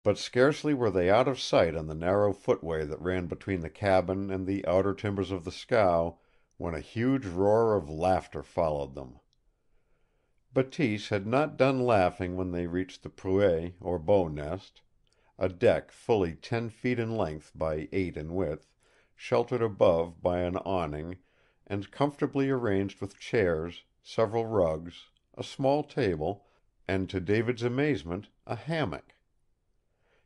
But scarcely were they out of sight on the narrow footway that ran between the cabin and the outer timbers of the scow when a huge roar of laughter followed them. Bateese had not done laughing when they reached the proue or bow nest, a deck fully 10 feet in length by 8 in width, sheltered above by an awning, and comfortably arranged with chairs, several rugs, a small table, and, to David's amazement, a hammock.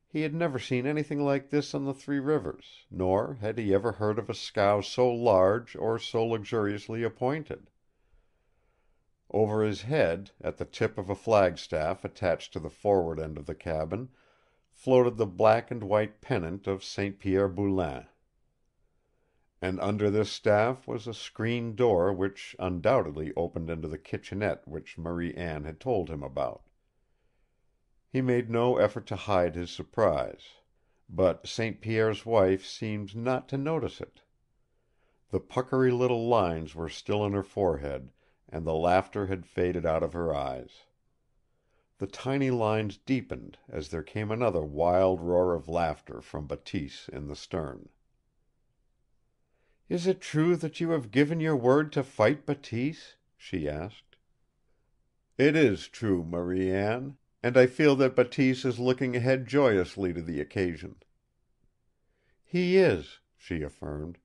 He had never seen anything like this on the Three Rivers, nor had he ever heard of a scow so large or so luxuriously appointed. Over his head, at the tip of a flagstaff attached to the forward end of the cabin, floated the black and white pennant of St. Pierre Boulain. And under this staff was a screened door which undoubtedly opened into the kitchenette which Marie Anne had told him about. He made no effort to hide his surprise. But St. Pierre's wife seemed not to notice it. The puckery little lines were still on her forehead, and the laughter had faded out of her eyes. The tiny lines deepened as there came another wild roar of laughter from Bateese in the stern. "Is it true that you have given your word to fight Bateese?" she asked. "It is true, Marie Anne. And I feel that Bateese is looking ahead joyously to the occasion." "He is," she affirmed.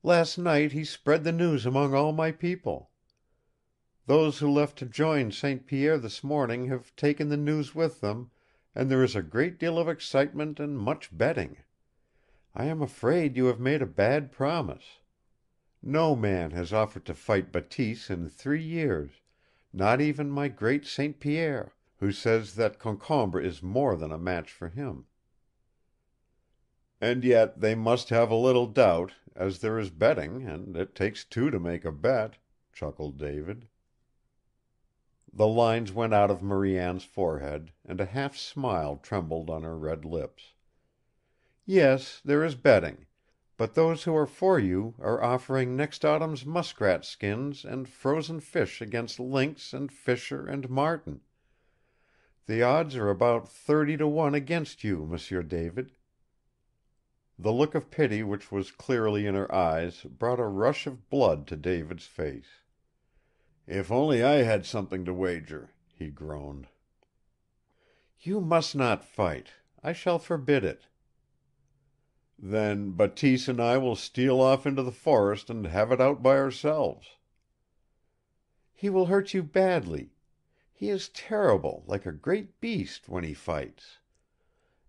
"Last night he spread the news among all my people. Those who left to join St. Pierre this morning have taken the news with them, and there is a great deal of excitement and much betting. I am afraid you have made a bad promise. No man has offered to fight Bateese in 3 years, not even my great St. Pierre, who says that Concombre is more than a match for him." "And yet they must have a little doubt, as there is betting, and it takes 2 to make a bet," chuckled David. The lines went out of Marie Anne's forehead, and a half smile trembled on her red lips. "Yes, there is betting, but those who are for you are offering next autumn's muskrat skins and frozen fish against lynx and fisher and marten. The odds are about 30 to 1 against you, M'sieu David." The look of pity which was clearly in her eyes brought a rush of blood to David's face. "If only I had something to wager," he groaned. "You must not fight. I shall forbid it." "Then Bateese and I will steal off into the forest and have it out by ourselves." "He will hurt you badly. He is terrible, like a great beast, when he fights.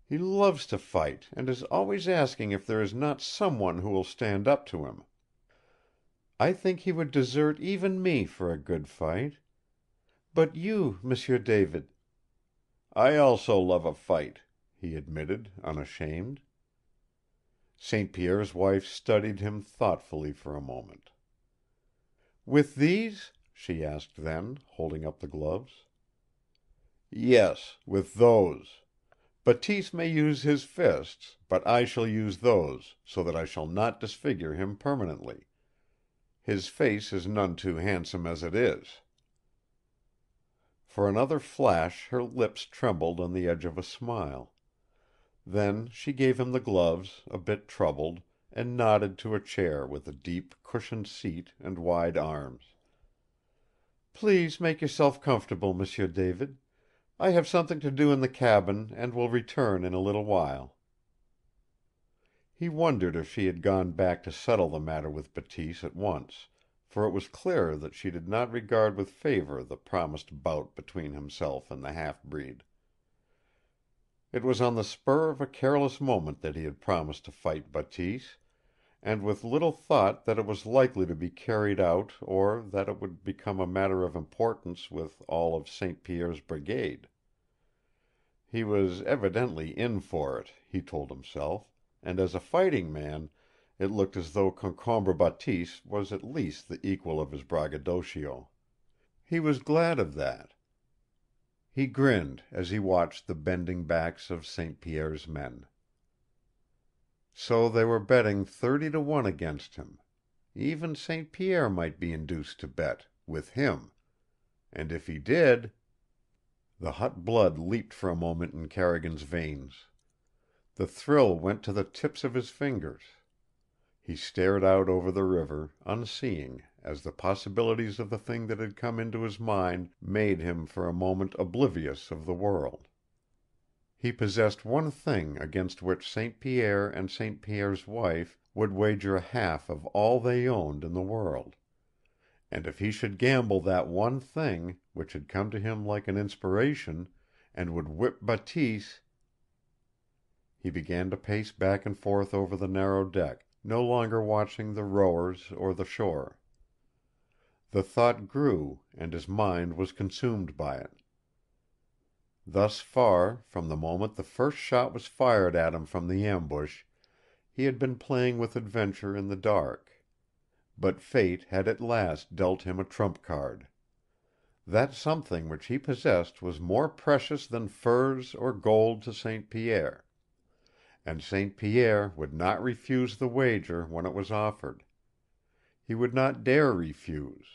He loves to fight, and is always asking if there is not some one who will stand up to him. I think he would desert even me for a good fight. But you, M'sieu David—" "I also love a fight," he admitted, unashamed. St. Pierre's wife studied him thoughtfully for a moment. "With these?" she asked then, holding up the gloves. "Yes, with those. Bateese may use his fists, but I shall use those, so that I shall not disfigure him permanently. His face is none too handsome as it is." For another flash her lips trembled on the edge of a smile. Then she gave him the gloves, a bit troubled, and nodded to a chair with a deep, cushioned seat and wide arms. "Please make yourself comfortable, M'sieu David. I have something to do in the cabin and will return in a little while." He wondered if she had gone back to settle the matter with Bateese at once, for it was clear that she did not regard with favor the promised bout between himself and the half-breed. It was on the spur of a careless moment that he had promised to fight Bateese, and with little thought that it was likely to be carried out or that it would become a matter of importance with all of St. Pierre's brigade. He was evidently in for it, he told himself, and as a fighting man it looked as though Concombre Bateese was at least the equal of his braggadocio. He was glad of that. He grinned as he watched the bending backs of St. Pierre's men. So they were betting 30 to 1 against him. Even St. Pierre might be induced to bet with him. And if he did— The hot blood leaped for a moment in Carrigan's veins. The thrill went to the tips of his fingers. He stared out over the river, unseeing, as the possibilities of the thing that had come into his mind made him for a moment oblivious of the world. He possessed one thing against which St. Pierre and St. Pierre's wife would wager a half of all they owned in the world. And if he should gamble that one thing, which had come to him like an inspiration, and would whip Bateese. He began to pace back and forth over the narrow deck, no longer watching the rowers or the shore. The thought grew, and his mind was consumed by it. Thus far, from the moment the first shot was fired at him from the ambush, he had been playing with adventure in the dark. But fate had at last dealt him a trump card. That something which he possessed was more precious than furs or gold to St. Pierre. And St. Pierre would not refuse the wager when it was offered. He would not dare refuse.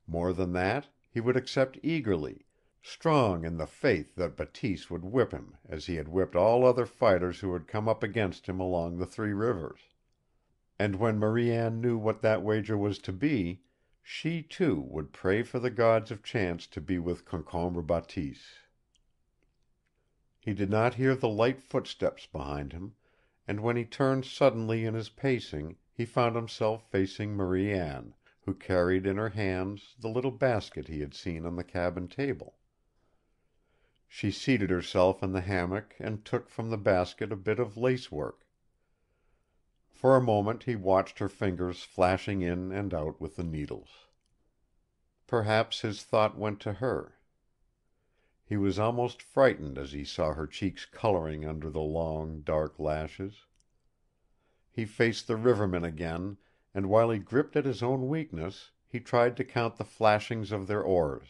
More than that, he would accept eagerly, strong in the faith that Bateese would whip him as he had whipped all other fighters who had come up against him along the Three Rivers. And when Marie Anne knew what that wager was to be, she, too, would pray for the gods of chance to be with Concombre Bateese. He did not hear the light footsteps behind him, and when he turned suddenly in his pacing he found himself facing Marie Anne, who carried in her hands the little basket he had seen on the cabin table. She seated herself in the hammock and took from the basket a bit of lacework. For a moment he watched her fingers flashing in and out with the needles. Perhaps his thought went to her. He was almost frightened as he saw her cheeks coloring under the long, dark lashes. He faced the rivermen again, and while he gripped at his own weakness, he tried to count the flashings of their oars.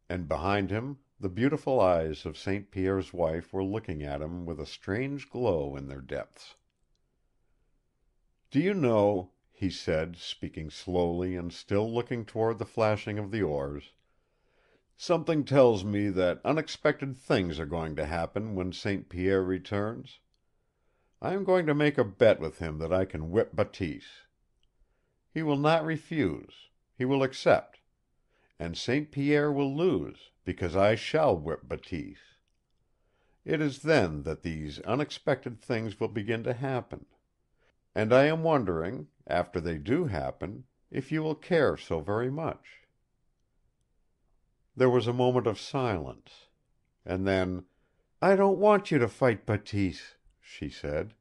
And behind him the beautiful eyes of St. Pierre's wife were looking at him with a strange glow in their depths. "Do you know," he said, speaking slowly and still looking toward the flashing of the oars, "something tells me that unexpected things are going to happen when St. Pierre returns. I am going to make a bet with him that I can whip Bateese. He will not refuse. He will accept. And St. Pierre will lose, because I shall whip Bateese. It is then that these unexpected things will begin to happen. And I am wondering, after they do happen, if you will care so very much." There was a moment of silence. And then, "I don't want you to fight Bateese," she said.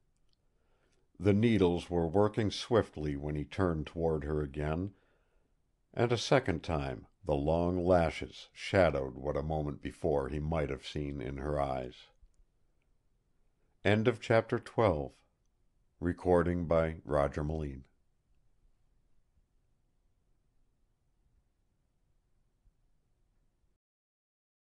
The needles were working swiftly when he turned toward her again, and a second time the long lashes shadowed what a moment before he might have seen in her eyes. Chapter 12. Recording by Roger Moline.